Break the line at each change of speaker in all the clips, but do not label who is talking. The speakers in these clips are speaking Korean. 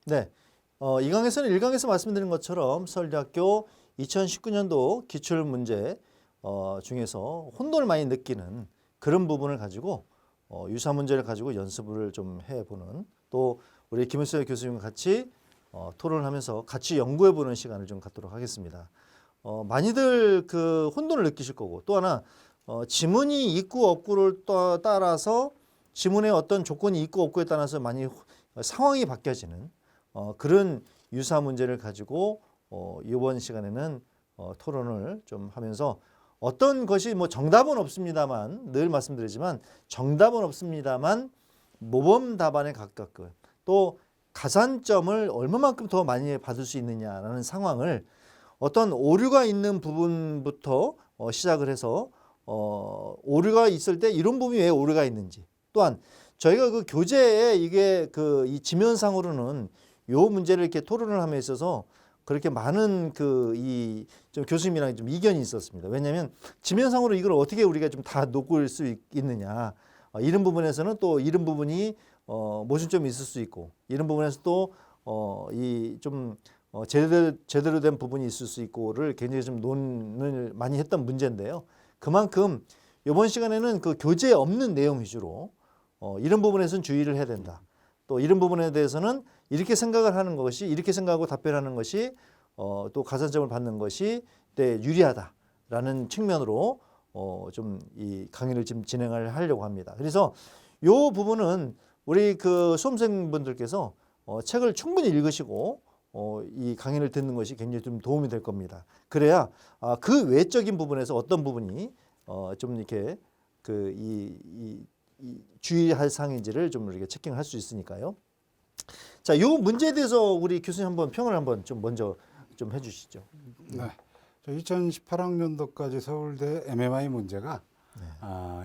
네. 이 강에서는 1강에서 말씀드린 것처럼 서울대학교 2019년도 기출문제 중에서 혼돈을 많이 느끼는 그런 부분을 가지고 유사 문제를 가지고 연습을 좀 해보는, 또 우리 김은수 교수님과 같이 토론을 하면서 같이 연구해보는 시간을 좀 갖도록 하겠습니다. 많이들 그 혼돈을 느끼실 거고, 또 하나 지문이 있고 없고를 따라서 지문의 어떤 조건이 있고 없고에 따라서 많이 상황이 바뀌어지는 그런 유사 문제를 가지고 이번 시간에는 토론을 좀 하면서, 어떤 것이 뭐 정답은 없습니다만, 늘 말씀드리지만 정답은 없습니다만 모범 답안에 가깝고 또 가산점을 얼마만큼 더 많이 받을 수 있느냐라는 상황을, 어떤 오류가 있는 부분부터 시작을 해서 오류가 있을 때 이런 부분이 왜 오류가 있는지, 또한 저희가 그 교재에 이게 그 이 지면상으로는 요 문제를 이렇게 토론을 함에 있어서 그렇게 많은 그 좀 교수님이랑 좀 이견이 있었습니다. 왜냐하면 지면상으로 이걸 어떻게 우리가 좀 다 녹을 수 있느냐, 이런 부분에서는 또 이런 부분이 모순점이 있을 수 있고, 이런 부분에서 또 이 좀 제대로 된 부분이 있을 수 있고를 굉장히 좀 논을 많이 했던 문제인데요. 그만큼 이번 시간에는 그 교재에 없는 내용 위주로 이런 부분에서는 주의를 해야 된다, 또 이런 부분에 대해서는 이렇게 생각을 하는 것이, 이렇게 생각하고 답변하는 것이 또 가산점을 받는 것이 네, 유리하다라는 측면으로 좀 이 강의를 지금 진행을 하려고 합니다. 그래서 이 부분은 우리 그 수험생분들께서 책을 충분히 읽으시고 이 강의를 듣는 것이 굉장히 좀 도움이 될 겁니다. 그래야 그 외적인 부분에서 어떤 부분이 좀 이렇게 그 이 주의할 사항인지를 좀 우리가 체킹할 수 있으니까요. 자, 이 문제에 대해서 우리 교수님 한번 평을 한번 좀 먼저 좀 해주시죠.
네. 2018학년도까지 서울대 MMI 문제가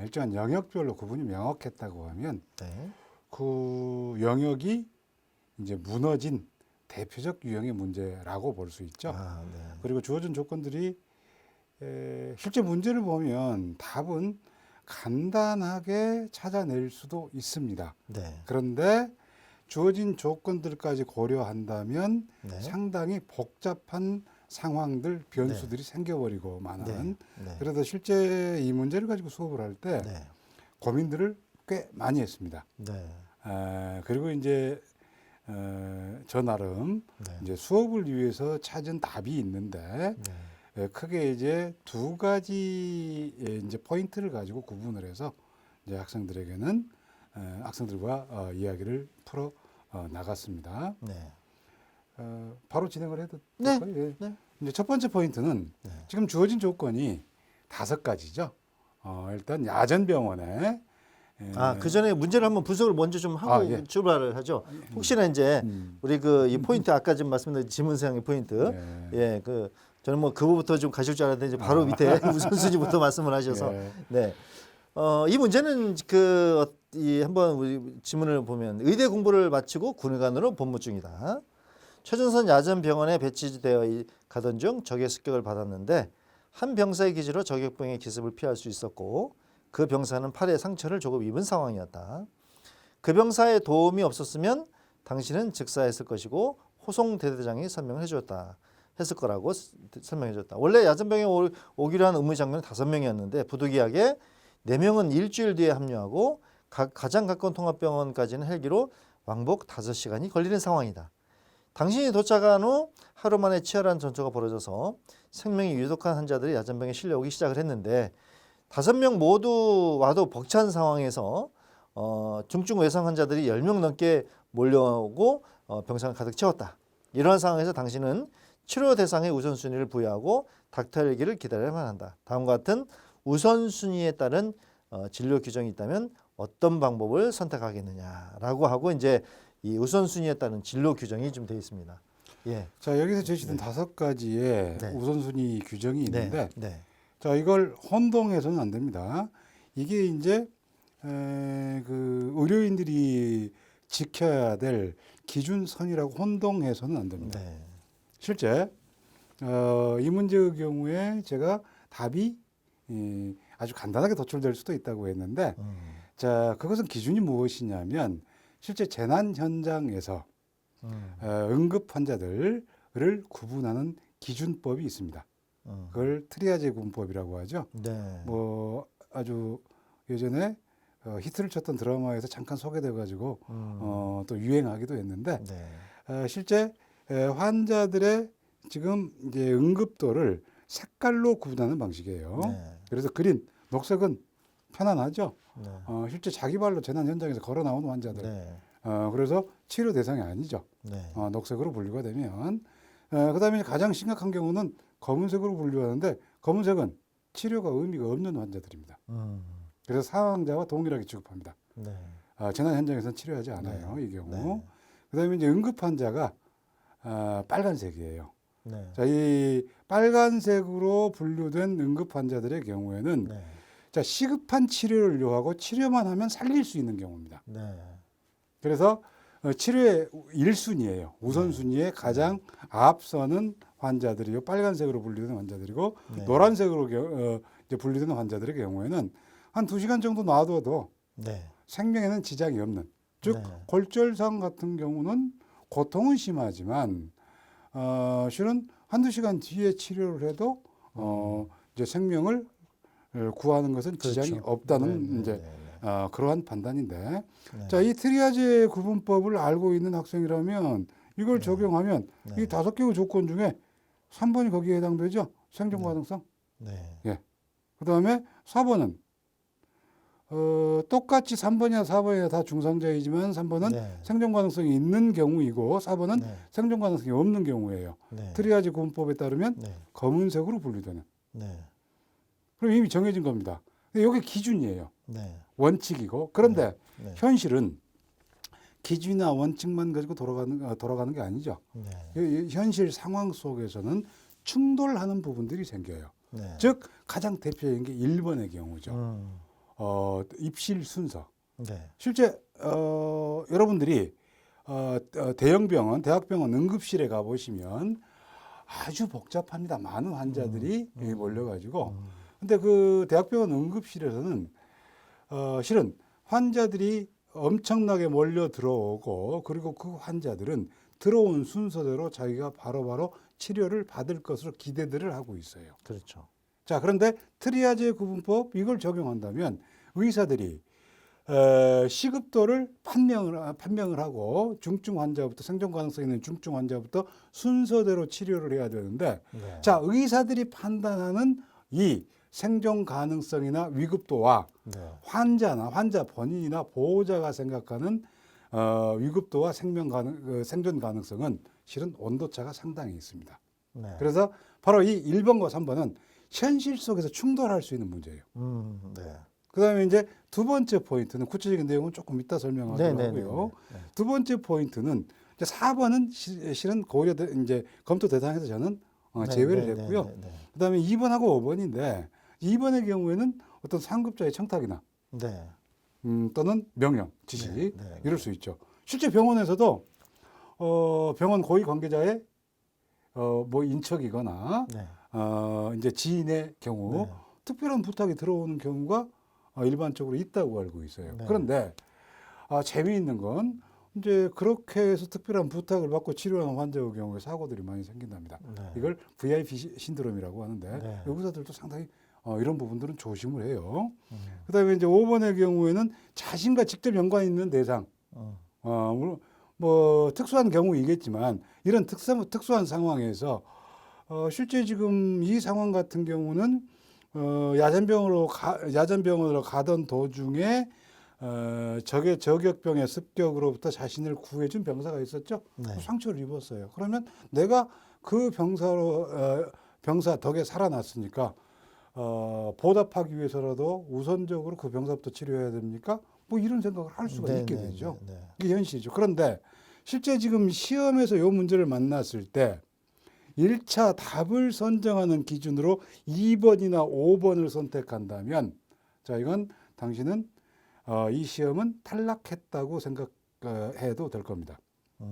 일정한 영역별로 구분이 명확했다고 하면
네.
그 영역이 이제 무너진 대표적 유형의 문제라고 볼 수 있죠.
네.
그리고 주어진 조건들이 실제 문제를 보면 답은 간단하게 찾아낼 수도 있습니다.
네.
그런데 주어진 조건들까지 고려한다면
네.
상당히 복잡한 상황들, 변수들이 생겨버리고 마는.
네. 네.
그래서 실제 이 문제를 가지고 수업을 할 때
네.
고민들을 꽤 많이 했습니다.
네.
그리고 이제 저 나름
네.
이제 수업을 위해서 찾은 답이 있는데 크게 이제 두 가지 이제 포인트를 가지고 구분을 해서 이제 학생들에게는 학생들과 이야기를 풀어 나갔습니다.
네.
바로 진행을 해도
네.
될까요? 예.
네.
이제 첫 번째 포인트는
네.
지금 주어진 조건이 5가지죠. 일단 야전병원에
그 전에 문제를 한번 분석을 먼저 좀 하고
예.
출발을 하죠. 혹시나 이제 우리 그 이 포인트, 아까 지금 말씀드린 지문사항의 포인트, 예, 그 저는 뭐 그거부터 좀 가실 줄 알았는데 이제 바로 밑에 우선순위부터 말씀을 하셔서 네. 이 문제는 이 한번 우리 지문을 보면, 의대 공부를 마치고 군의관으로 복무 중이다. 최전선 야전병원에 배치되어 가던 중 적의 습격을 받았는데 한 병사의 기지로 저격병의 기습을 피할 수 있었고, 그 병사는 팔에 상처를 조금 입은 상황이었다. 그 병사의 도움이 없었으면 당신은 즉사했을 것이고 호송 대대장이 설명을 했을 거라고 설명해 줬다. 원래 야전병에 오기로 한 의무 장교는 5명이었는데 부득이하게 4명은 일주일 뒤에 합류하고 가장 가까운 통합병원까지는 헬기로 왕복 5시간이 걸리는 상황이다. 당신이 도착한 후 하루 만에 치열한 전투가 벌어져서 생명이 위독한 환자들이 야전병에 실려오기 시작을 했는데 5명 모두 와도 벅찬 상황에서 중증 외상 환자들이 10명 넘게 몰려오고 병상을 가득 채웠다. 이러한 상황에서 당신은 치료 대상에 우선순위를 부여하고 닥터 헬기를 기다려야만 한다. 다음과 같은 우선순위에 따른 진료 규정이 있다면 어떤 방법을 선택하겠느냐라고 하고, 이제 이 우선순위에 따른 진료 규정이 좀 되어 있습니다. 예.
자, 여기서 제시된 5가지의
네.
우선순위 규정이 있는데
네.
자, 이걸 혼동해서는 안 됩니다. 이게 이제 그 의료인들이 지켜야 될 기준선이라고 혼동해서는 안 됩니다.
네.
실제 이 문제의 경우에 제가 답이 아주 간단하게 도출될 수도 있다고 했는데 자, 그것은 기준이 무엇이냐면 실제 재난 현장에서 응급 환자들을 구분하는 기준법이 있습니다. 그걸 트리아제 구분법이라고 하죠.
네.
뭐 아주 예전에 히트를 쳤던 드라마에서 잠깐 소개돼 가지고 또 유행하기도 했는데
네.
실제 환자들의 지금 이제 응급도를 색깔로 구분하는 방식이에요.
네.
그래서 그린 녹색은 편안하죠.
네.
실제 자기 발로 재난 현장에서 걸어 나온 환자들.
네.
그래서 치료 대상이 아니죠.
네.
녹색으로 분류가 되면 그다음에 가장 심각한 경우는 검은색으로 분류하는데 검은색은 치료가 의미가 없는 환자들입니다. 그래서 사망자와 동일하게 취급합니다.
네.
재난 현장에서는 치료하지 않아요.
네.
이 경우.
네.
그다음에 이제 응급 환자가 빨간색이에요.
네.
자, 이 빨간색으로 분류된 응급 환자들의 경우에는
네.
자, 시급한 치료를 요하고 치료만 하면 살릴 수 있는 경우입니다.
네.
그래서 치료의 1순위예요. 우선순위에 가장 앞서는 환자들이요. 빨간색으로 분류된 환자들이고
네.
노란색으로 이제 분류된 환자들의 경우에는 한 2시간 정도 놔둬도
네.
생명에는 지장이 없는 즉
네.
골절상 같은 경우는 고통은 심하지만 실은 한두 시간 뒤에 치료를 해도 이제 생명을 구하는 것은 지장이
그렇죠.
없다는
네.
이제
네.
그러한 판단인데
네.
자, 이 트리아제 구분법을 알고 있는 학생이라면 이걸 적용하면
네.
이 5개의 조건 중에 3번이 거기에 해당되죠. 생존 가능성.
네.
그다음에 4번은 똑같이 3번이나 4번이나 다 중상자이지만 3번은
네.
생존 가능성이 있는 경우이고 4번은
네.
생존 가능성이 없는 경우예요.
네.
트리아제 구분법에 따르면
네.
검은색으로 분류되는.
네.
그럼 이미 정해진 겁니다. 근데 이게 기준이에요.
네.
원칙이고. 그런데
네.
현실은 기준이나 원칙만 가지고 돌아가는 게 아니죠.
네.
이 현실 상황 속에서는 충돌하는 부분들이 생겨요.
네.
즉 가장 대표적인 게 1번의 경우죠. 입실 순서.
네.
실제 여러분들이 대형 병원, 대학병원 응급실에 가 보시면 아주 복잡합니다. 많은 환자들이 몰려가지고. 근데 그 대학병원 응급실에서는 실은 환자들이 엄청나게 몰려 들어오고 그리고 그 환자들은 들어온 순서대로 자기가 바로바로 치료를 받을 것으로 기대들을 하고 있어요.
그렇죠.
자, 그런데 트리아제 구분법 이걸 적용한다면 의사들이 시급도를 판명을 하고 중증 환자부터 생존 가능성 있는 중증 환자부터 순서대로 치료를 해야 되는데
네.
자, 의사들이 판단하는 이 생존 가능성이나 위급도와
네.
환자 본인이나 보호자가 생각하는 위급도와 생존 가능성은 실은 온도차가 상당히 있습니다.
네.
그래서 바로 이 1번과 3번은 현실 속에서 충돌할 수 있는 문제예요.
네.
그다음에 이제 두 번째 포인트는 구체적인 내용은 조금 이따 설명하도록 하고요.
네.
두 번째 포인트는 이제 4번은 실은 고려 이제 검토 대상에서 저는 제외를 했고요. 그다음에 2번하고 5번인데 2번의 경우에는 어떤 상급자의 청탁이나
네.
또는 명령, 지시
네, 네,
이럴 수 있죠. 실제 병원에서도 병원 고위 관계자의 뭐 인척이거나
네.
이제 지인의 경우
네.
특별한 부탁이 들어오는 경우가 일반적으로 있다고 알고 있어요.
네.
그런데 재미있는 건 이제 그렇게 해서 특별한 부탁을 받고 치료하는 환자의 경우에 사고들이 많이 생긴답니다.
네.
이걸 VIP 신드롬이라고 하는데
네.
의사들도 상당히 이런 부분들은 조심을 해요. 그다음에 이제 5번의 경우에는 자신과 직접 연관 있는 대상, 뭐 특수한 경우이겠지만 이런 특수한 상황에서 실제 지금 이 상황 같은 경우는 야전병원으로 가던 도중에 적의 저격병의 습격으로부터 자신을 구해준 병사가 있었죠.
네.
상처를 입었어요. 그러면 내가 그 병사 덕에 살아났으니까 보답하기 위해서라도 우선적으로 그 병사부터 치료해야 됩니까? 뭐 이런 생각을 할 수가 있게 되죠. 이게 현실이죠. 그런데 실제 지금 시험에서 이 문제를 만났을 때 1차 답을 선정하는 기준으로 2번이나 5번을 선택한다면 자, 이건 당신은 이 시험은 탈락했다고 생각해도 될 겁니다.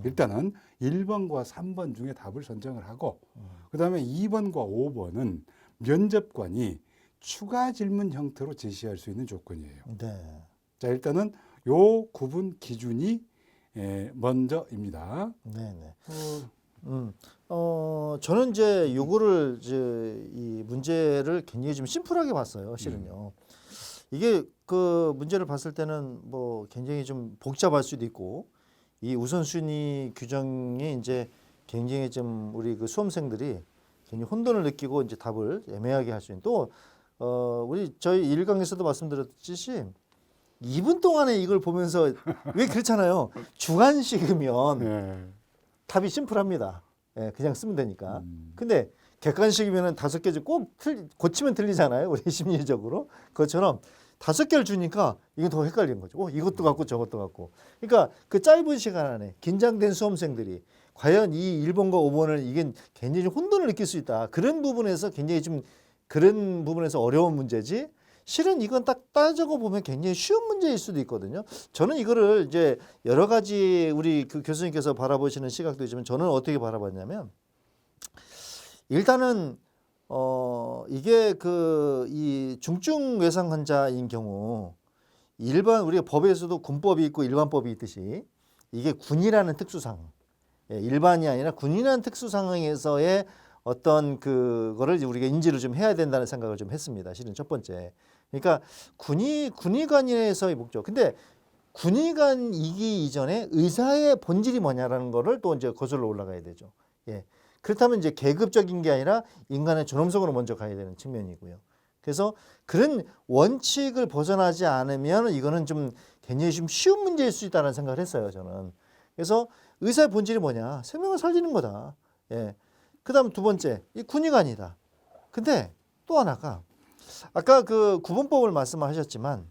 일단은 1번과 3번 중에 답을 선정을 하고 그다음에 2번과 5번은 면접관이 추가 질문 형태로 제시할 수 있는 조건이에요.
네.
자, 일단은 요 구분 기준이 먼저입니다.
네네. 저는 이제 요거를 이제 이 문제를 굉장히 좀 심플하게 봤어요. 실은요. 이게 그 문제를 봤을 때는 뭐 굉장히 좀 복잡할 수도 있고 이 우선순위 규정이 이제 굉장히 좀 우리 그 수험생들이 굉장히 혼돈을 느끼고 이제 답을 애매하게 할 수 있는 또 우리 저희 1강에서도 말씀드렸듯이 2분 동안에 이걸 보면서 왜 그렇잖아요. 주관식이면
예.
답이 심플합니다. 예, 그냥 쓰면 되니까. 근데 객관식이면은 5개 꼭 고치면 틀리잖아요. 우리 심리적으로. 그것처럼 5개를 주니까 이게 더 헷갈리는 거죠. 이것도 갖고 저것도 갖고. 그러니까 그 짧은 시간 안에 긴장된 수험생들이 과연 이 1번과 5번을 이게 굉장히 좀 혼돈을 느낄 수 있다. 그런 부분에서 굉장히 좀 그런 부분에서 어려운 문제지. 실은 이건 딱 따져고 보면 굉장히 쉬운 문제일 수도 있거든요. 저는 이거를 이제 여러 가지 우리 그 교수님께서 바라보시는 시각도 있지만 저는 어떻게 바라봤냐면 일단은 이게 그 이 중증 외상 환자인 경우 일반 우리가 법에서도 군법이 있고 일반법이 있듯이 이게 군이라는 특수상 일반이 아니라 군이라는 특수상황에서의 어떤 그거를 이제 우리가 인지를 좀 해야 된다는 생각을 좀 했습니다. 실은 첫 번째. 그러니까 군의관에서의 목적. 근데 군의관이기 이전에 의사의 본질이 뭐냐라는 거를 또 이제 거슬러 올라가야 되죠. 예. 그렇다면 이제 계급적인 게 아니라 인간의 존엄성으로 먼저 가야 되는 측면이고요. 그래서 그런 원칙을 벗어나지 않으면 이거는 좀 굉장히 좀 쉬운 문제일 수 있다는 생각을 했어요, 저는. 그래서 의사의 본질이 뭐냐? 생명을 살리는 거다. 예. 그다음 두 번째, 이 군의관이다. 근데 또 하나가 아까 그 구분법을 말씀하셨지만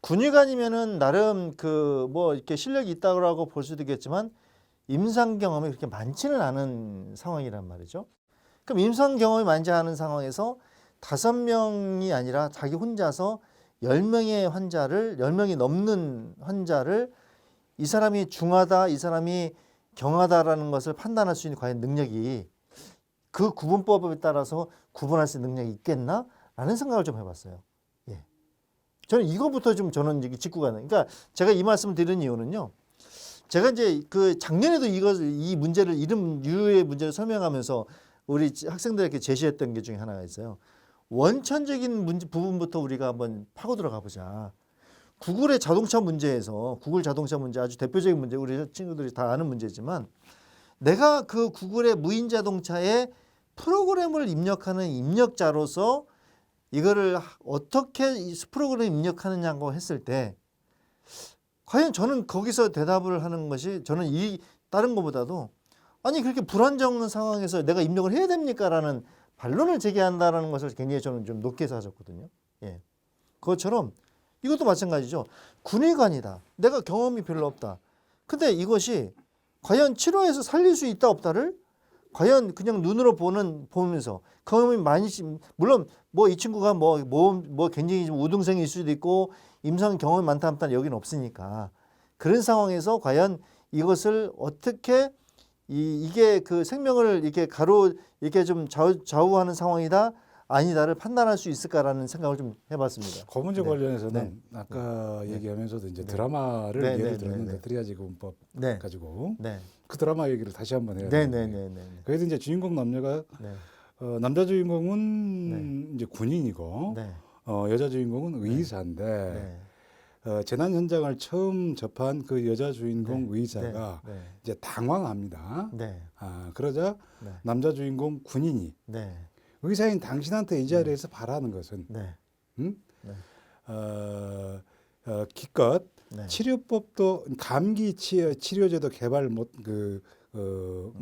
군의관이면은 나름 그 뭐 이렇게 실력이 있다고 볼 수도 있겠지만 임상 경험이 그렇게 많지는 않은 상황이란 말이죠. 그럼 임상 경험이 많지 않은 상황에서 5명이 아니라 자기 혼자서 10명의 환자를 10명이 넘는 환자를 이 사람이 중하다, 이 사람이 경하다라는 것을 판단할 수 있는 과연 능력이 그 구분법에 따라서 구분할 수 있는 능력이 있겠나? 라는 생각을 좀 해봤어요. 예. 저는 이거부터 좀 저는 이제 짚고 가는. 그러니까 제가 이 말씀을 드린 이유는요. 제가 이제 그 작년에도 이 문제를 이런 유의 문제를 설명하면서 우리 학생들에게 제시했던 게 중에 하나가 있어요. 원천적인 부분부터 우리가 한번 파고 들어가 보자. 구글의 자동차 문제에서 구글 자동차 문제 아주 대표적인 문제 우리 친구들이 다 아는 문제지만 내가 그 구글의 무인 자동차에 프로그램을 입력하는 입력자로서 이거를 어떻게 이 프로그램을 입력하느냐고 했을 때 과연 저는 거기서 대답을 하는 것이 저는 이 다른 것보다도 아니 그렇게 불안정한 상황에서 내가 입력을 해야 됩니까라는 반론을 제기한다라는 것을 굉장히 저는 좀 높게 사셨거든요. 예. 그것처럼 이것도 마찬가지죠. 군의관이다. 내가 경험이 별로 없다. 근데 이것이 과연 치료해서 살릴 수 있다 없다를 과연 그냥 눈으로 보면서 경험이 많이 물론 뭐 이 친구가 뭐 굉장히 좀 우등생일 수도 있고 임상 경험이 많다 하면 여기는 없으니까 그런 상황에서 과연 이것을 어떻게 이게 그 생명을 이렇게 이렇게 좀 좌우하는 상황이다 아니다를 판단할 수 있을까라는 생각을 좀 해봤습니다.
그 문제
네.
관련해서는
네.
아까 얘기하면서도 이제
네.
드라마를
네,
예를
네,
들었는데
네, 네.
트리아지 구분법
네.
가지고
네.
그 드라마 얘기를 다시 한번 해야
네,
되는데
네, 네, 네.
그래서 이제 주인공 남녀가
네.
남자 주인공은 이제 군인이고
네.
여자 주인공은 의사인데
네.
재난 현장을 처음 접한 그 여자 주인공
네.
의사가
네.
이제 당황합니다.
네.
그러자
네.
남자 주인공 군인이
네.
의사인 당신한테 이 자리에서 바라는 것은
네.
응?
네.
기껏
네.
치료법도 감기 치료제도 개발 뭐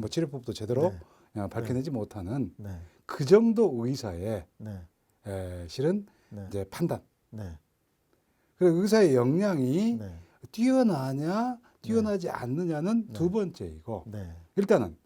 치료법도 제대로 밝혀내지 못하는
네.
그 정도 의사의
네.
실은
네.
이제 판단.
네.
그 의사의 역량이
네.
뛰어나지 않느냐는 두 번째이고
네.
일단은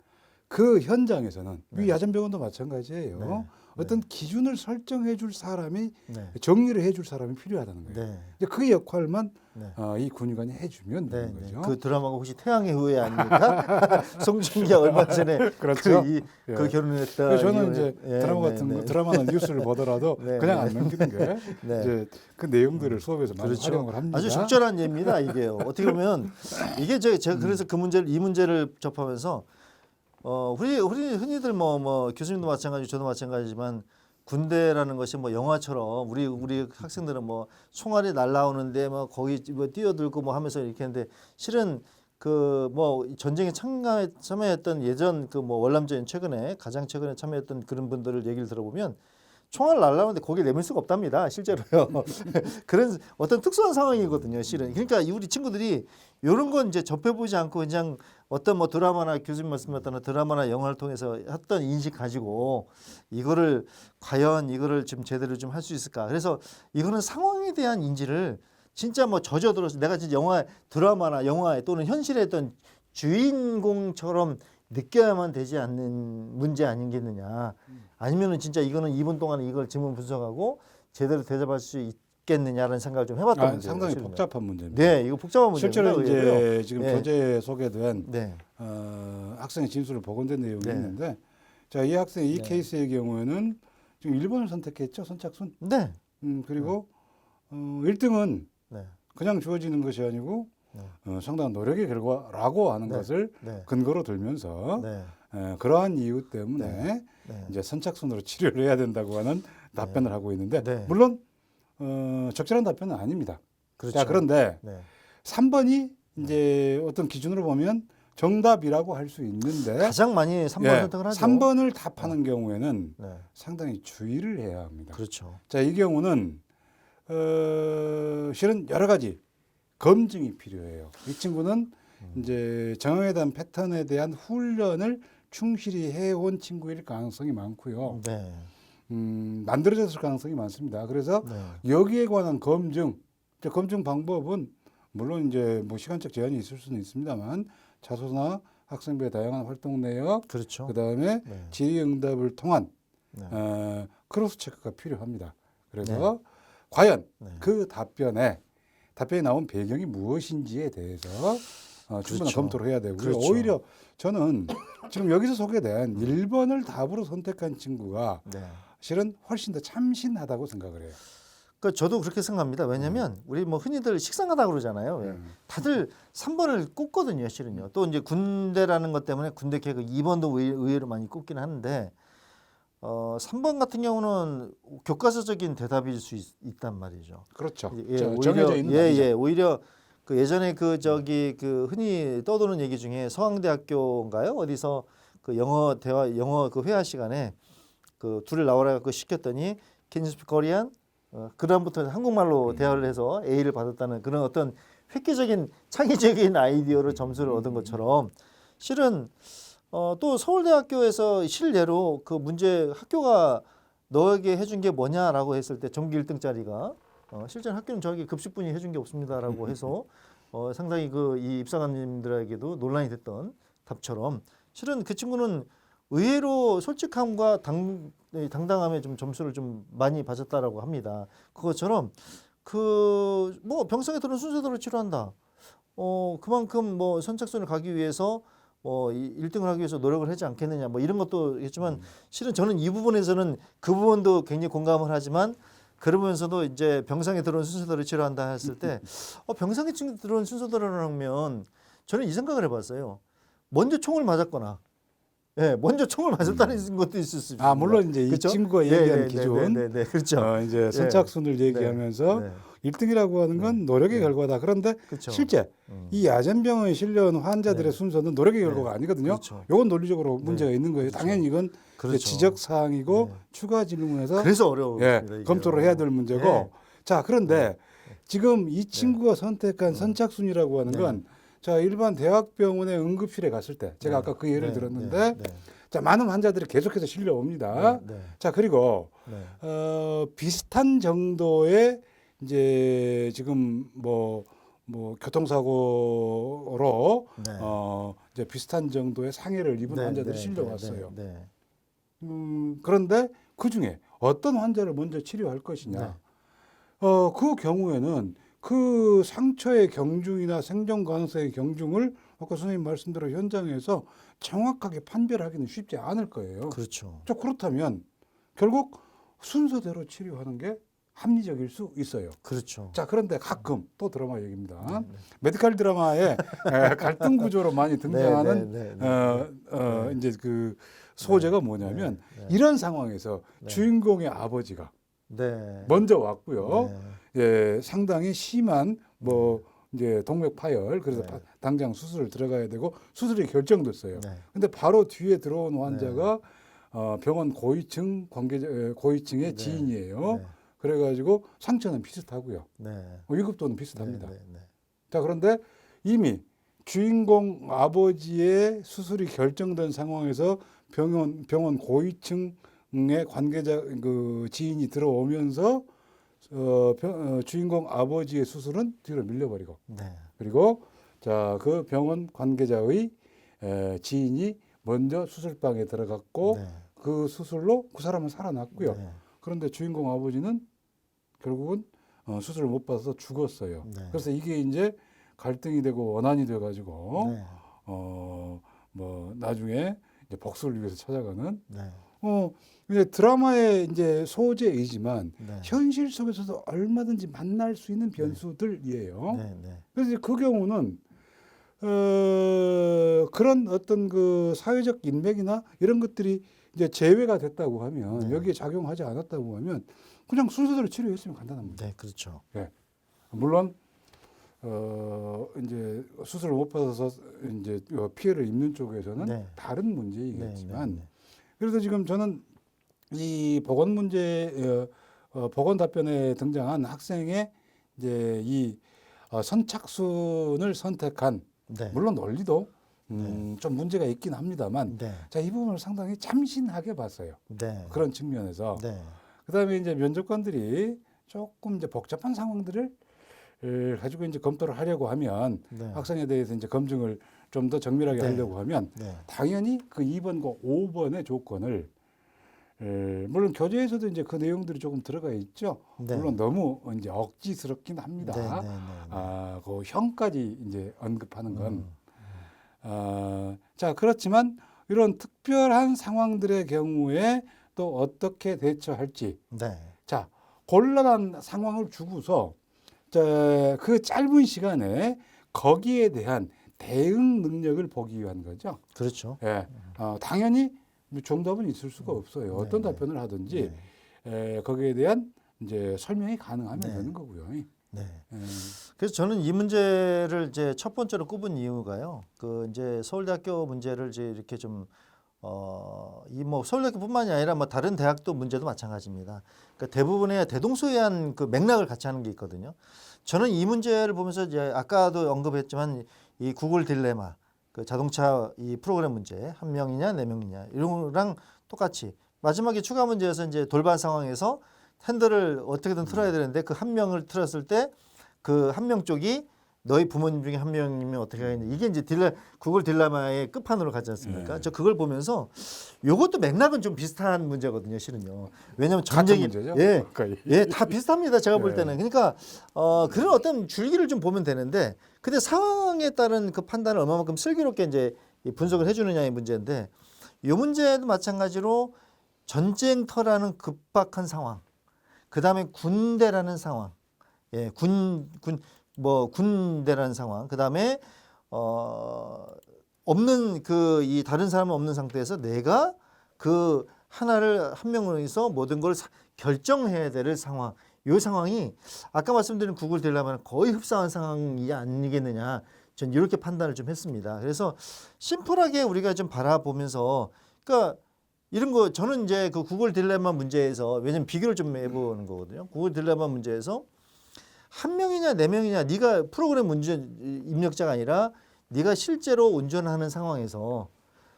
그 현장에서는
네.
이 야전병원도 마찬가지예요.
네.
어떤 기준을 설정해 줄 사람이
네.
정리를 해 줄 사람이 필요하다는 거예요.
네.
이제 그 역할만
네.
이 군의관이 해주면
네,
되는
네.
거죠.
그 드라마가 혹시 태양의 후예 아닙니까? 송중기가 얼마 전에
그렇죠.
그
예.
결혼했다.
그래서 저는 이제
예,
드라마
네,
같은
네.
거, 드라마나 뉴스를 보더라도
네,
그냥
네.
안 넘기는 게
네.
이제 그 내용들을 수업에서 많이
그렇죠.
활용을 합니다.
아주 적절한 예입니다. 이게요. 어떻게 보면 이게 제가 그래서 그 문제를 이 문제를 접하면서 우리 흔히들 뭐 교수님도 마찬가지, 저도 마찬가지지만 군대라는 것이 뭐 영화처럼 우리 학생들은 뭐 총알이 날라오는데 뭐 거기 뭐 뛰어들고 뭐 하면서 이렇게 했는데 실은 그 뭐 전쟁에 참여했던 예전 그 뭐 월남전 가장 최근에 참여했던 그런 분들을 얘기를 들어보면 총알 날라오는데 거기에 내밀 수가 없답니다. 실제로요. 그런 어떤 특수한 상황이거든요. 실은. 그러니까 우리 친구들이 이런 건 이제 접해보지 않고 그냥 어떤 뭐 드라마나 교수님 말씀하셨던 드라마나 영화를 통해서 했던 인식 가지고 이거를 과연 이거를 좀 제대로 좀 할 수 있을까. 그래서 이거는 상황에 대한 인지를 진짜 뭐 젖어들어서 내가 진짜 드라마나 영화에 또는 현실에 했던 주인공처럼 느껴야만 되지 않는 문제 아니겠느냐. 아니면은 진짜 이거는 2분 동안 이걸 지문 분석하고 제대로 대답할 수 있겠느냐라는 생각을 좀 해봤던 문제예요.
상당히
실은요.
복잡한 문제입니다.
네, 이거 복잡한 문제입니다.
실제로 이제
의외로요.
지금
네.
교재에 소개된
네,
학생의 진술을 복원된 내용이
네.
있는데, 자, 이 학생 이
네.
케이스의 경우에는 지금 1번을 선택했죠, 선착순.
네,
그리고 1등은
네,
그냥 주어지는 것이 아니고
네.
상당한 노력의 결과라고 하는
네.
것을
네,
근거로 들면서
네,
그러한 이유 때문에
네.
이제 선착순으로 치료를 해야 된다고 하는 답변을 하고 있는데,
네.
물론 적절한 답변은 아닙니다.
그렇죠.
자, 그런데
네.
3번이 이제 어떤 기준으로 보면 정답이라고 할 수 있는데,
가장 많이 3번 선택을 하죠.
3번을 답하는 경우에는
네,
상당히 주의를 해야 합니다.
그렇죠.
자, 이 경우는 실은 여러 가지 검증이 필요해요. 이 친구는 이제 정형에 대한 패턴에 대한 훈련을 충실히 해온 친구일 가능성이 많고요.
네,
만들어졌을 가능성이 많습니다. 그래서
네,
여기에 관한 검증 방법은 물론 이제 뭐 시간적 제한이 있을 수는 있습니다만 자소나 학생부의 다양한 활동 내역,
그렇죠.
그다음에
네,
질의응답을 통한
네,
크로스 체크가 필요합니다. 그래서 과연
네.
그 답변에 나온 배경이 무엇인지에 대해서 충분한
그렇죠.
검토를 해야 되고요.
그렇죠.
오히려 저는 지금 여기서 소개된 1번을 답으로 선택한 친구가
네.
실은 훨씬 더 참신하다고 생각을 해요.
그 저도 그렇게 생각합니다. 왜냐하면 우리 뭐 흔히들 식상하다 그러잖아요. 왜? 다들 3번을 꼽거든요, 실은요. 또 이제 군대라는 것 때문에 군대 계획 2번도 의외로 많이 꼽기는 하는데 3번 같은 경우는 교과서적인 대답일 수 있단 말이죠.
그렇죠.
오히려,
정해져 있는 답이죠.
오히려 그 예전에 그 흔히 떠도는 얘기 중에 서강대학교인가요? 어디서 그 영어 그 회화 시간에 그 둘을 나오라 갖고 시켰더니 Can you speak Korean? 그다음부터 한국말로 대화를 해서 A를 받았다는 그런 어떤 획기적인 창의적인 아이디어로 점수를 얻은 것처럼 실은 또 서울대학교에서 실례로 그 문제 학교가 너에게 해준 게 뭐냐라고 했을 때 전교 1등짜리가 실제 학교는 저에게 급식분이 해준 게 없습니다라고 해서 상당히 이 입사관님들에게도 논란이 됐던 답처럼 실은 그 친구는 의외로 솔직함과 당당함에 좀 점수를 좀 많이 받았다라고 합니다. 그것처럼 뭐 병상에 들은 순서대로 치료한다. 그만큼 뭐 선착순을 가기 위해서 1등을 하기 위해서 노력을 하지 않겠느냐 뭐 이런 것도 있지만 실은 저는 이 부분에서는 그 부분도 굉장히 공감을 하지만 그러면서도 이제 병상에 들어온 순서대로 치료한다 했을 때 병상에 들어온 순서대로라면 저는 이 생각을 해봤어요. 먼저 총을 맞았거나 먼저 총을 맞았다는 것도 있을 수 있습니다.
물론 이제
그렇죠?
이 친구가 얘기한 기준,
그렇죠.
이제 선착순을 얘기하면서 1등이라고 하는 건 노력의 결과다. 그런데
그렇죠.
실제 이 야전병원에 실려온 환자들의 순서는 노력의 결과가 아니거든요.
그렇죠.
이건 논리적으로 문제가 있는 거예요.
그렇죠.
당연히 이건
그렇죠.
지적 사항이고 추가 질문에서
그래서 어려워요.
검토를 해야 될 문제고. 자, 그런데 지금 이 친구가 선택한 선착순이라고 하는 건 자, 일반 대학병원의 응급실에 갔을 때 제가 아까 그 예를 들었는데 자, 많은 환자들이 계속해서 실려옵니다. 자, 그리고 비슷한 정도의 이제 지금 뭐 교통사고로 이제 비슷한 정도의 상해를 입은
네,
환자들이
네,
실려왔어요.
네, 네.
그런데 그 중에 어떤 환자를 먼저 치료할 것이냐.
네.
그 경우에는 그 상처의 경중이나 생존 가능성의 경중을 아까 선생님 말씀대로 현장에서 정확하게 판별하기는 쉽지 않을 거예요.
그렇죠.
자, 그렇다면 결국 순서대로 치료하는 게 합리적일 수 있어요.
그렇죠.
자, 그런데 가끔 또 드라마 얘기입니다.
네, 네.
메디칼 드라마에 갈등 구조로 많이 등장하는
네, 네, 네, 네.
이제 그 소재가 뭐냐면
네, 네.
이런 상황에서
네.
주인공의 아버지가
네.
먼저 왔고요.
네.
예, 상당히 심한 뭐 이제 동맥 파열, 그래서
네.
당장 수술을 들어가야 되고 수술이 결정됐어요.
네.
근데 바로 뒤에 들어온 환자가 병원 고위층의
네.
지인이에요.
네.
그래가지고 상처는 비슷하고요.
네.
위급도는 비슷합니다.
네, 네,
자, 그런데 이미 주인공 아버지의 수술이 결정된 상황에서 병원 고위층의 관계자 그 지인이 들어오면서 주인공 아버지의 수술은 뒤로 밀려버리고
네.
그리고 자, 그 병원 관계자의 지인이 먼저 수술방에 들어갔고
네.
그 수술로 그 사람은 살아났고요.
네.
그런데 주인공 아버지는 결국은 수술을 못 받아서 죽었어요.
네.
그래서 이게 이제 갈등이 되고 원한이 돼 가지고
네.
뭐 나중에 이제 복수를 위해서 찾아가는
네.
이제 드라마의 이제 소재이지만
네.
현실 속에서도 얼마든지 만날 수 있는 변수들이에요.
네. 네.
그래서 이제 그 경우는 그런 어떤 그 사회적 인맥이나 이런 것들이 이제 제외가 됐다고 하면
네.
여기에 작용하지 않았다고 하면 그냥 순서대로 치료했으면 간단합니다.
네. 그렇죠.
물론 이제 수술을 못 받아서 이제 피해를 입는 쪽에서는
네.
다른 문제이겠지만
네. 네.
그래서 지금 저는 이 보건 문제 보건 답변에 등장한 학생의 이제 이 선착순을 선택한
네.
물론 논리도 좀 문제가 있긴 합니다만
네.
자, 이 부분을 상당히 참신하게 봤어요.
네.
그런 측면에서
네.
그다음에 이제 면접관들이 조금 이제 복잡한 상황들을 가지고 이제 검토를 하려고 하면
네.
학생에 대해서 이제 검증을 좀 더 정밀하게
네.
하려고 하면
네.
당연히 그 2번과 5번의 조건을 물론 교재에서도 이제 그 내용들이 조금 들어가 있죠.
네.
물론 너무 이제 억지스럽긴 합니다.
네. 네. 네.
그 형까지 이제 언급하는 건.
음.
자, 그렇지만 이런 특별한 상황들의 경우에 또 어떻게 대처할지.
네.
자, 곤란한 상황을 주고서 그 짧은 시간에 거기에 대한 대응 능력을 보기 위한 거죠.
그렇죠.
예, 당연히 정답은 있을 수가 없어요.
네,
어떤
네.
답변을 하든지
네.
거기에 대한 이제 설명이 가능하면
네.
되는 거고요.
네.
예.
그래서 저는 이 문제를 이제 첫 번째로 꼽은 이유가요. 그 이제 서울대학교 문제를 이제 이렇게 좀 이 뭐 서울대학교뿐만이 아니라 뭐 다른 대학도 문제도 마찬가지입니다. 그러니까 대부분의 대동소이한 그 맥락을 같이 하는 게 있거든요. 저는 이 문제를 보면서 이제 아까도 언급했지만 이 구글 딜레마, 그 자동차 이 프로그램 문제, 한 명이냐 네 명이냐 이런 거랑 똑같이 마지막에 추가 문제에서 이제 돌발 상황에서 핸들을 어떻게든 틀어야 되는데 그 한 명을 틀었을 때 그 한 명 쪽이 너희 부모님 중에 한 명이면 어떻게 하겠냐. 이게 이제 구글 딜레마의 끝판으로 가지 않습니까?
네.
저 그걸 보면서 요것도 맥락은 좀 비슷한 문제거든요, 실은요. 왜냐하면
같은
전쟁이
문제죠?
예,
거의.
예, 다 비슷합니다. 제가 볼
네.
때는. 그러니까 그런 어떤 줄기를 좀 보면 되는데, 근데 상황에 따른 그 판단을 얼마만큼 슬기롭게 이제 분석을 해주느냐의 문제인데, 이 문제도 마찬가지로 전쟁터라는 급박한 상황, 그 다음에 군대라는 상황, 예, 군대라는 상황, 그 다음에 없는 이 다른 사람은 없는 상태에서 내가 그 하나를 한 명으로서 모든 걸 결정해야 될 상황. 이 상황이 아까 말씀드린 구글 딜레마는 거의 흡사한 상황이 아니겠느냐. 전 이렇게 판단을 좀 했습니다. 그래서 심플하게 우리가 좀 바라보면서, 그러니까 이런 거 저는 이제 그 구글 딜레마 문제에서, 왜냐면 비교를 좀 해보는 거거든요. 구글 딜레마 문제에서 한 명이냐 네 명이냐, 네가 프로그램 입력자가 아니라 네가 실제로 운전하는 상황에서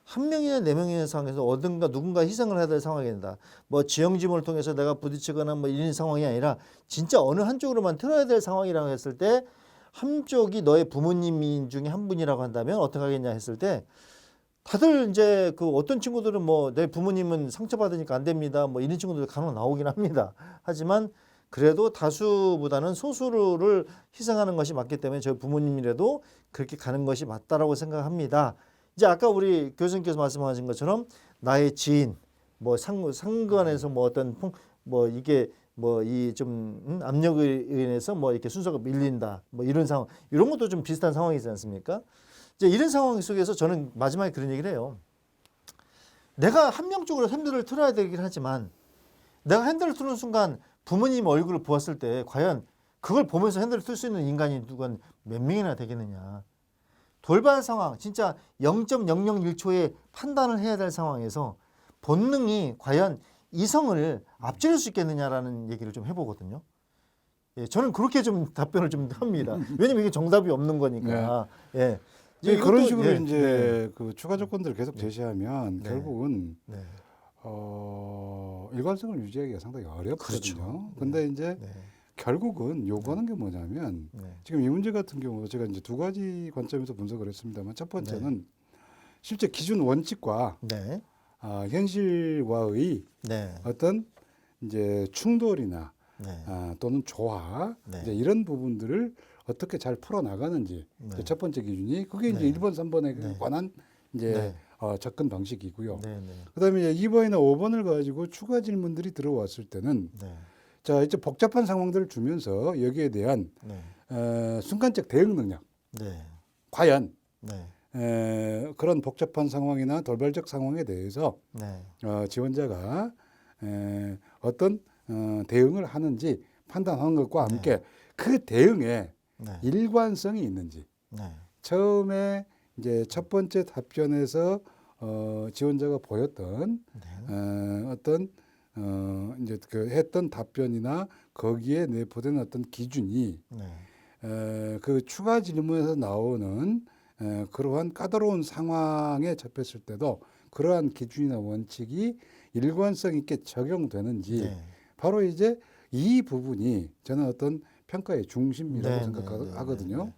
한 명이나 네 명이나 상황에서 어딘가 누군가 희생을 해야 될 상황이 된다. 뭐 지형지물을 통해서 내가 부딪히거나 뭐 이런 상황이 아니라 진짜 어느 한쪽으로만 틀어야 될 상황이라고 했을 때 한쪽이 너의 부모님 중에 한 분이라고 한다면 어떻게 하겠냐 했을 때 다들 이제 그 어떤 친구들은 뭐 내 부모님은 상처받으니까 안 됩니다. 뭐 이런 친구들 간혹 나오긴 합니다. 하지만 그래도 다수보다는 소수를 희생하는 것이 맞기 때문에 저희 부모님이라도 그렇게 가는 것이 맞다라고 생각합니다. 이제 아까 우리 교수님께서 말씀하신 것처럼 나의 지인, 뭐 상관에서 뭐 어떤 뭐 이게 뭐 이 좀 압력에 의해서 뭐 이렇게 순서가 밀린다, 뭐 이런 상황, 이런 것도 좀 비슷한 상황이지 않습니까? 이제 이런 상황 속에서 저는 마지막에 그런 얘기를 해요. 내가 한명적으로 핸들을 틀어야 되긴 하지만 내가 핸들을 트는 순간 부모님 얼굴을 보았을 때 과연 그걸 보면서 핸들을 틀 수 있는 인간이 누가 몇 명이나 되겠느냐. 돌발 상황, 진짜 0.001초에 판단을 해야 될 상황에서 본능이 과연 이성을 앞지를 수 있겠느냐라는 얘기를 좀 해보거든요. 예, 저는 그렇게 좀 답변을 좀 합니다. 왜냐면 이게 정답이 없는 거니까. 예.
이제 그런 식으로
예,
이제
네.
그 추가 조건들을 계속 제시하면
네.
결국은
네.
일관성을 유지하기가 상당히 어렵거든요.
그렇죠.
근데 이제
네.
결국은 요구하는 게 뭐냐면
네.
지금 이 문제 같은 경우 제가 이제 두 가지 관점에서 분석을 했습니다만 첫 번째는 실제 기준 원칙과
네.
현실과의
네.
어떤 이제 충돌이나
네.
또는 조화
네.
이제 이런 부분들을 어떻게 잘 풀어 나가는지
네.
첫 번째 기준이 그게 이제
네.
1번, 3번에
네.
관한 이제
네.
접근 방식이고요.
네. 네.
그다음에 이제 2번이나 5번을 가지고 추가 질문들이 들어왔을 때는
네.
자 이제 복잡한 상황들을 주면서 여기에 대한
네.
순간적 대응 능력
네.
과연
네.
그런 복잡한 상황이나 돌발적 상황에 대해서
네.
지원자가 어떤 대응을 하는지 판단하는 것과 함께 그 대응에
네.
일관성이 있는지
네.
처음에 이제 첫 번째 답변에서 지원자가 보였던
네.
어떤 이제 그 했던 답변이나 거기에 내포된 어떤 기준이
네.
그 추가 질문에서 나오는 그러한 까다로운 상황에 접했을 때도 그러한 기준이나 원칙이 일관성 있게 적용되는지
네.
바로 이제 이 부분이 저는 어떤 평가의 중심이라고
네.
생각하거든요.
네. 네.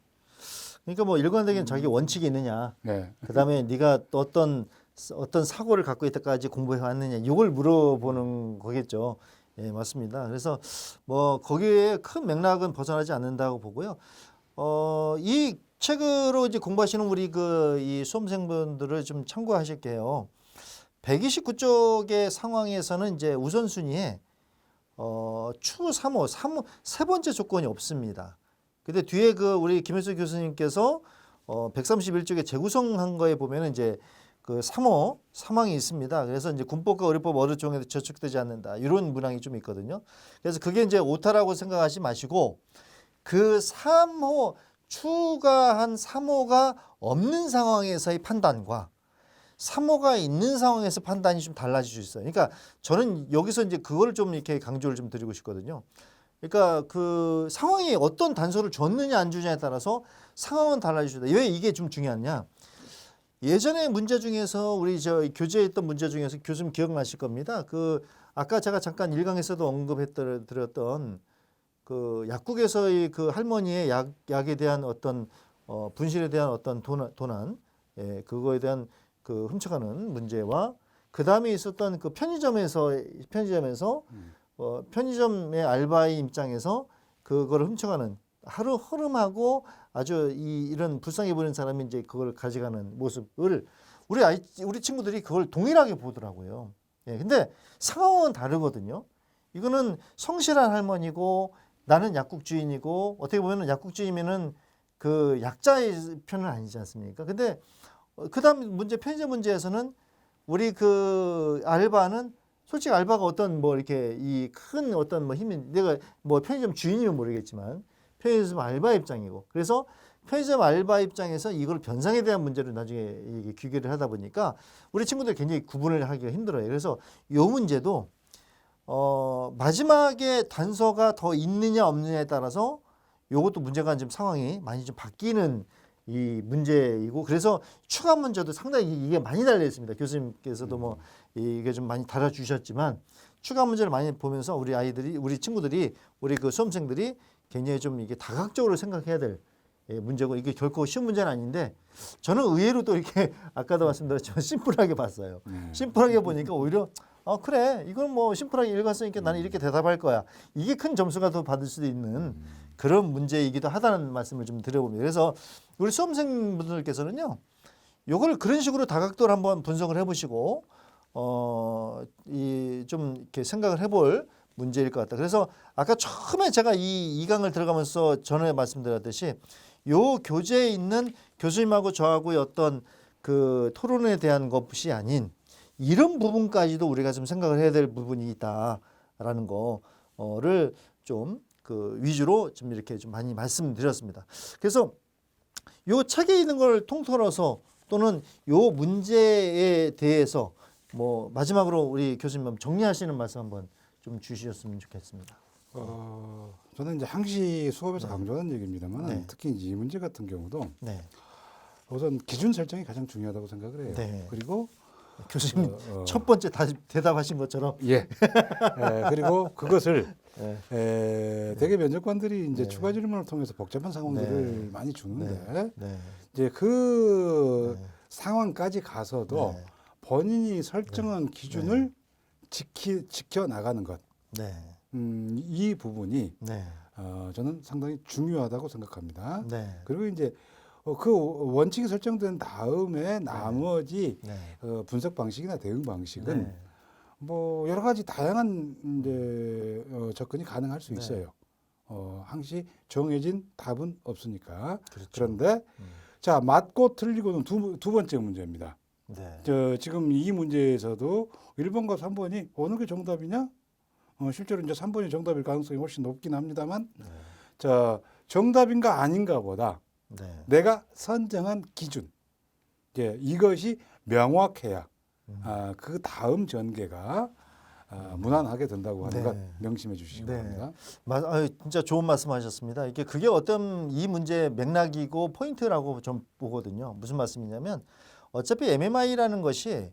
그러니까 뭐 일관되게 자기 원칙이 있느냐.
네.
그다음에 네가 또 어떤 사고를 갖고 있다까지 공부해 왔느냐. 이걸 물어보는 거겠죠. 예, 맞습니다. 그래서 뭐 거기에 큰 맥락은 벗어나지 않는다고 보고요. 이 책으로 이제 공부하시는 우리 이 수험생분들을 좀 참고하실게요. 129쪽의 상황에서는 이제 우선순위에 추 3호 세 번째 조건이 없습니다. 근데 뒤에 우리 김혜수 교수님께서 131쪽에 재구성한 거에 보면은 이제 그 3호 사망이 있습니다. 그래서 이제 군법과 의료법 어느 쪽에도 저촉되지 않는다. 이런 문항이 좀 있거든요. 그래서 그게 이제 오타라고 생각하지 마시고 그 3호 추가한 3호가 없는 상황에서의 판단과 3호가 있는 상황에서 판단이 좀 달라질 수 있어요. 그러니까 저는 여기서 이제 그걸 좀 이렇게 강조를 좀 드리고 싶거든요. 그러니까 그 상황이 어떤 단서를 줬느냐 안 주냐에 따라서 상황은 달라질 수 있다. 왜 이게 좀 중요하냐? 예전에 문제 중에서 우리 교재에 있던 문제 중에서 교수님 기억나실 겁니다. 아까 제가 잠깐 1강에서도 언급해드렸던 그 약국에서의 그 할머니의 약에 대한 어떤 분실에 대한 어떤 도난, 예, 그거에 대한 그 훔쳐가는 문제와 그 다음에 있었던 그 편의점에서 편의점의 알바의 입장에서 그거를 훔쳐가는 하루 흐름하고 아주 이런 불쌍해 보이는 사람이 이제 그걸 가져가는 모습을 우리 친구들이 그걸 동일하게 보더라고요. 예, 근데 상황은 다르거든요. 이거는 성실한 할머니고 나는 약국 주인이고 어떻게 보면은 약국 주인이면은 그 약자의 편은 아니지 않습니까? 근데 그다음 편의점 문제에서는 우리 그 알바는 솔직히 알바가 어떤 뭐 이렇게 이 큰 어떤 뭐 힘이 내가 뭐 편의점 주인이면 모르겠지만 편의점 알바 입장이고 그래서 편의점 알바 입장에서 이걸 변상에 대한 문제를 나중에 이게 규결을 하다 보니까 우리 친구들 굉장히 구분을 하기가 힘들어요. 그래서 이 문제도 마지막에 단서가 더 있느냐 없느냐에 따라서 이것도 문제가 좀 상황이 많이 좀 바뀌는 이 문제이고 그래서 추가 문제도 상당히 이게 많이 달려 있습니다. 교수님께서도 뭐 이게 좀 많이 달아주셨지만 추가 문제를 많이 보면서 우리 친구들이 우리 그 수험생들이 굉장히 좀 이게 다각적으로 생각해야 될 문제고 이게 결코 쉬운 문제는 아닌데 저는 의외로 또 이렇게 아까도 말씀드렸지만 심플하게 봤어요. 심플하게 보니까 오히려 그래 이건 뭐 심플하게 읽었으니까 나는 이렇게 대답할 거야. 이게 큰 점수가 더 받을 수도 있는 그런 문제이기도 하다는 말씀을 좀 드려봅니다. 그래서 우리 수험생분들께서는요. 요걸 그런 식으로 다각도로 한번 분석을 해보시고 이 좀 이렇게 생각을 해볼 문제일 것 같다. 그래서 아까 처음에 제가 이 강을 들어가면서 전에 말씀드렸듯이 요 교재에 있는 교수님하고 저하고의 어떤 그 토론에 대한 것이 아닌 이런 부분까지도 우리가 좀 생각을 해야 될 부분이 있다라는 거를 좀 그 위주로 좀 이렇게 좀 많이 말씀드렸습니다. 그래서 요 책에 있는 걸 통틀어서 또는 요 문제에 대해서 뭐 마지막으로 우리 교수님 정리하시는 말씀 한번 좀 주셨으면 좋겠습니다.
저는 이제 항시 수업에서 강조하는 얘기입니다만
네.
특히 이제 이 문제 같은 경우도
네.
우선 기준 설정이 가장 중요하다고 생각을 해요.
네.
그리고
교수님 첫 번째 대답하신 것처럼
그리고 그것을
네.
대개 면접관들이 이제
네.
추가 질문을 통해서 복잡한 상황들을
네.
많이 주는데
네.
이제 그
네.
상황까지 가서도
네.
본인이 설정한 기준을 지켜 나가는 것,
네.
이 부분이
네.
저는 상당히 중요하다고 생각합니다.
네.
그리고 이제 그 원칙이 설정된 다음에 나머지
네.
분석 방식이나 대응 방식은
네.
뭐 여러 가지 다양한 이제 접근이 가능할 수
네.
있어요. 항시 정해진 답은 없으니까.
그렇죠.
그런데 자 맞고 틀리고는 두 번째 문제입니다.
네.
지금 이 문제에서도 1번과 3번이 어느 게 정답이냐? 실제로 이제 3번이 정답일 가능성이 훨씬 높긴 합니다만, 자 정답인가 아닌가 보다
네.
내가 선정한 기준, 이것이 명확해야 그 다음 전개가 무난하게 된다고 하는
네.
것 명심해 주시기
네.
바랍니다.
진짜 좋은 말씀하셨습니다. 그게 어떤 이 문제의 맥락이고 포인트라고 좀 보거든요. 무슨 말씀이냐면 어차피 MMI라는 것이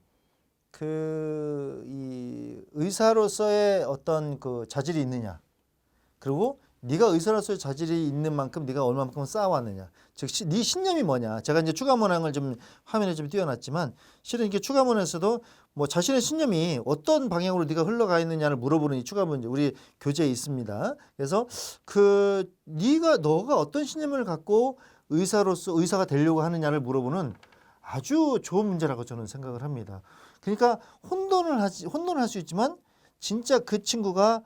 이 의사로서의 어떤 그 자질이 있느냐, 그리고 네가 의사로서의 자질이 있는 만큼 네가 얼마만큼 쌓아왔느냐, 즉 네 신념이 뭐냐. 제가 이제 추가문항을 좀 화면에 좀 띄워놨지만 실은 이게 추가문에서도 뭐 자신의 신념이 어떤 방향으로 네가 흘러가 있느냐를 물어보는 이 추가 문제 우리 교재에 있습니다. 그래서 너가 어떤 신념을 갖고 의사가 되려고 하느냐를 물어보는 아주 좋은 문제라고 저는 생각을 합니다. 그러니까 혼돈을 할 수 있지만 진짜 그 친구가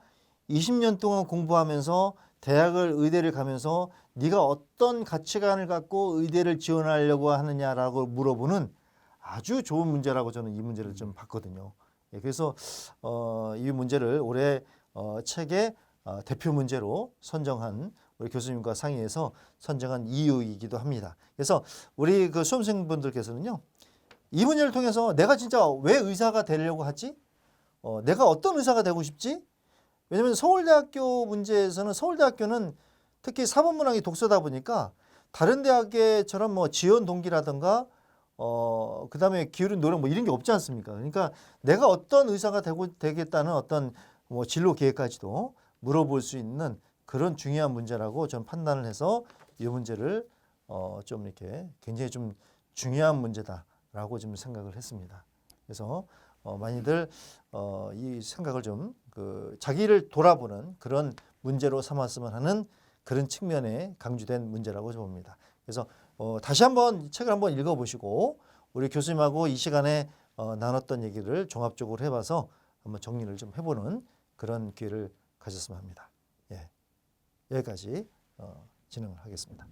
20년 동안 공부하면서 의대를 가면서 네가 어떤 가치관을 갖고 의대를 지원하려고 하느냐라고 물어보는 아주 좋은 문제라고 저는 이 문제를 좀 봤거든요. 그래서 이 문제를 올해 책의 대표 문제로 선정한 우리 교수님과 상의해서 선정한 이유이기도 합니다. 그래서 우리 그 수험생분들께서는요, 이 문제를 통해서 내가 진짜 왜 의사가 되려고 하지? 내가 어떤 의사가 되고 싶지? 왜냐하면 서울대학교 문제에서는 서울대학교는 특히 사법문항이 독서다 보니까 다른 대학처럼 뭐 지원 동기라든가 그다음에 기울인 노력 뭐 이런 게 없지 않습니까? 그러니까 내가 어떤 의사가 되겠다는 어떤 뭐 진로 계획까지도 물어볼 수 있는 그런 중요한 문제라고 저는 판단을 해서 이 문제를 좀 이렇게 굉장히 좀 중요한 문제다라고 좀 생각을 했습니다. 그래서 많이들 이 생각을 좀 자기를 돌아보는 그런 문제로 삼았으면 하는 그런 측면에 강조된 문제라고 봅니다. 그래서 다시 한번 책을 한번 읽어보시고 우리 교수님하고 이 시간에 나눴던 얘기를 종합적으로 해봐서 한번 정리를 좀 해보는 그런 기회를 가졌으면 합니다. 여기까지 진행을 하겠습니다.